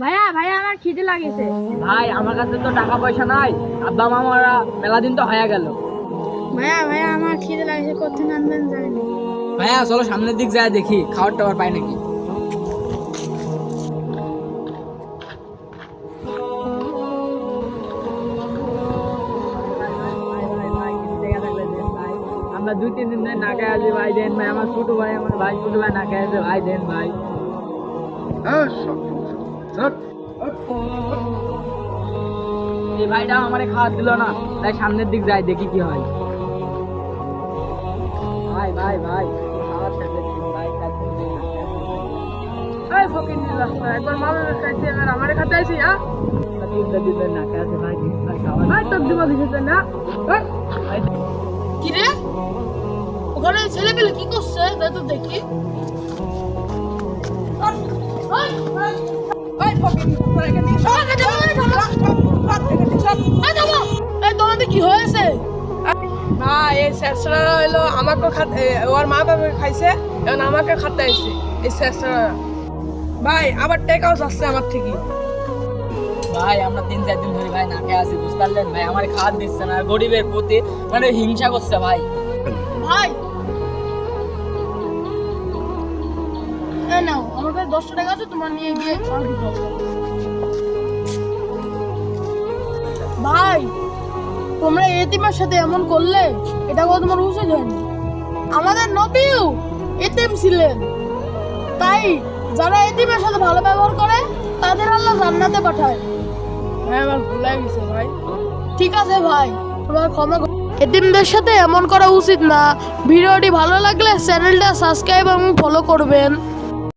ভাইয়া ভাইয়া আমার খিদে লাগেছে। ভাই আমার কাছে তো টাকা পয়সা নাই, আব্বা মামারা মেলা দিন তো হয়ে গেল। ভাইয়া ভাইয়া আমার খিদে লাগেছে, কোথায় আনবেন জানি। ভাইয়া চলো সামনের দিক যায় দেখি খাবার টাবার পাই নাকি। আমরা 2-3 দিন ধরে না খেয়ে আছি ভাই, দেন ভাই। আমার ছোট ভাই ছোট ভাই না খেয়ে আছে ভাই, দেন ভাই। এই ভাইটা আমারে খাওয়া দিল না, তাই সামনের দিক যাই দেখি কি হয়। ভাই ভাই ভাই খাওয়ার শেষে দিন ভাই, কালকে দিন না খেয়ে আছি ভাই। এই ফকির নিল একবার মামার খাইছে, এবার আমারে খাতে আইছি। হ্যাঁ 3 দিন ধরে না খেয়ে আছে ভাই, দিন ভাই খাওয়া ভাই। তোর দিব দিছে না ভাই। কি রে, ওখানে ছেলে পেলে কি করছে তাই তো দেখি। তোমাদের কি হয়েছে? ভাই এই শেষরা হইলো আমাকে ওর মা বাবা খাইছে, এখন আমাকে খাতে আইছে এই শেষরা। ভাই আবার টেকাও যাচ্ছে আমার থেকে। ভাই আমরা 3-4 দিন ধরে ভাই না খেয়ে আছি, বুঝতে পারলেন ভাই। আমার খাওয়ার দিচ্ছে না, গরিবের প্রতি মানে হিংসা করছে ভাই। ভাই এই নাও, আমার কাছে 10 টাকা আছে, তোমার নিয়ে গিয়ে খাওয়া দিতে হবে। ভাই তোমরা এতিমের সাথে এমন করলে, এটা কথা তোমার উচিত হয়নি। আমাদের নবীও এতিম ছিলেন, তাই যারা এতিমের সাথে ভালো ব্যবহার করে তাদের আল্লাহ জান্নাতে পাঠায়। ভাই আমার ভুলে গেছে ভাই। ঠিক আছে ভাই, তোমার ক্ষমা করো। এতিমদের সাথে এমন করা উচিত না। ভিডিওটি ভালো লাগলে চ্যানেলটা সাবস্ক্রাইব এবং ফলো করবেন।